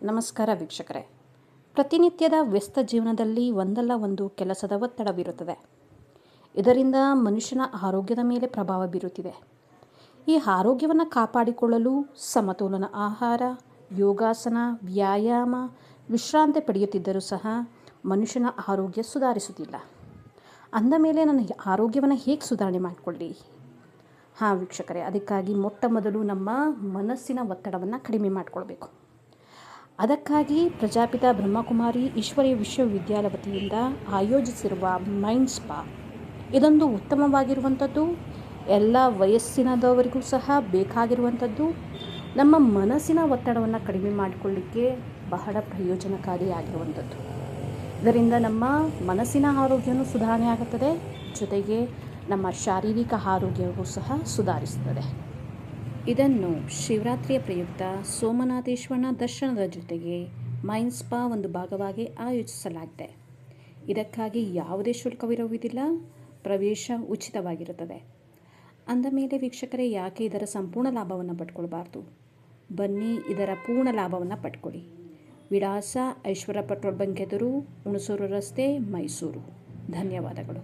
ನಮಸ್ಕಾರ ವೀಕ್ಷಕರೇ. ಪ್ರತಿನಿತ್ಯದ ವ್ಯಸ್ತ ಜೀವನದಲ್ಲಿ ಒಂದಲ್ಲ ಒಂದು ಕೆಲಸದ ಒತ್ತಡವಿರುತ್ತದೆ. ಇದರಿಂದ ಮನುಷ್ಯನ ಆರೋಗ್ಯದ ಮೇಲೆ ಪ್ರಭಾವ ಬೀರುತ್ತಿದೆ. ಈ ಆರೋಗ್ಯವನ್ನು ಕಾಪಾಡಿಕೊಳ್ಳಲು ಸಮತೋಲನ ಆಹಾರ, ಯೋಗಾಸನ, ವ್ಯಾಯಾಮ, ವಿಶ್ರಾಂತಿ ಪಡೆಯುತ್ತಿದ್ದರೂ ಸಹ ಮನುಷ್ಯನ ಆರೋಗ್ಯ ಸುಧಾರಿಸುತ್ತಿಲ್ಲ. ಅಂದ ಮೇಲೆ ನನ್ನ ಆರೋಗ್ಯವನ್ನು ಹೇಗೆ ಸುಧಾರಣೆ ಮಾಡಿಕೊಳ್ಳಿ? ವೀಕ್ಷಕರೇ, ಅದಕ್ಕಾಗಿ ಮೊಟ್ಟ ಮೊದಲು ನಮ್ಮ ಮನಸ್ಸಿನ ಒತ್ತಡವನ್ನು ಕಡಿಮೆ ಮಾಡಿಕೊಳ್ಬೇಕು. ಅದಕ್ಕಾಗಿ ಪ್ರಜಾಪಿತ ಬ್ರಹ್ಮಕುಮಾರಿ ಈಶ್ವರೀಯ ವಿಶ್ವವಿದ್ಯಾಲಯ ವತಿಯಿಂದ ಆಯೋಜಿಸಿರುವ ಮೈಂಡ್ ಸ್ಪಾ ಇದೊಂದು ಉತ್ತಮವಾಗಿರುವಂಥದ್ದು, ಎಲ್ಲ ವಯಸ್ಸಿನದವರಿಗೂ ಸಹ ಬೇಕಾಗಿರುವಂಥದ್ದು. ನಮ್ಮ ಮನಸ್ಸಿನ ಒತ್ತಡವನ್ನು ಕಡಿಮೆ ಮಾಡಿಕೊಳ್ಳಿಕ್ಕೆ ಬಹಳ ಪ್ರಯೋಜನಕಾರಿಯಾಗಿರುವಂಥದ್ದು. ಇದರಿಂದ ನಮ್ಮ ಮನಸ್ಸಿನ ಆರೋಗ್ಯವೂ ಸುಧಾರಣೆ ಆಗುತ್ತದೆ, ಜೊತೆಗೆ ನಮ್ಮ ಶಾರೀರಿಕ ಆರೋಗ್ಯವೂ ಸಹ ಸುಧಾರಿಸುತ್ತದೆ. ಇದನ್ನು ಶಿವರಾತ್ರಿಯ ಪ್ರಯುಕ್ತ ಸೋಮನಾಥೇಶ್ವರನ ದರ್ಶನದ ಜೊತೆಗೆ ಮೈಂಡ್ ಸ್ಪಾ ಒಂದು ಭಾಗವಾಗಿ ಆಯೋಜಿಸಲಾಗಿದೆ. ಇದಕ್ಕಾಗಿ ಯಾವುದೇ ಶುಲ್ಕವಿರುವುದಿಲ್ಲ, ಪ್ರವೇಶ ಉಚಿತವಾಗಿರುತ್ತದೆ. ಅಂದ ಮೇಲೆ ವೀಕ್ಷಕರೇ, ಯಾಕೆ ಇದರ ಸಂಪೂರ್ಣ ಲಾಭವನ್ನು ಪಡ್ಕೊಳ್ಬಾರ್ದು? ಬನ್ನಿ, ಇದರ ಪೂರ್ಣ ಲಾಭವನ್ನು ಪಡ್ಕೊಳ್ಳಿ. ವಿಳಾಸ: ಐಶ್ವರ್ಯ ಪೆಟ್ರೋಲ್ ಬಂಕ್ ಎದುರು, ಹುಣಸೂರು ರಸ್ತೆ, ಮೈಸೂರು. ಧನ್ಯವಾದಗಳು.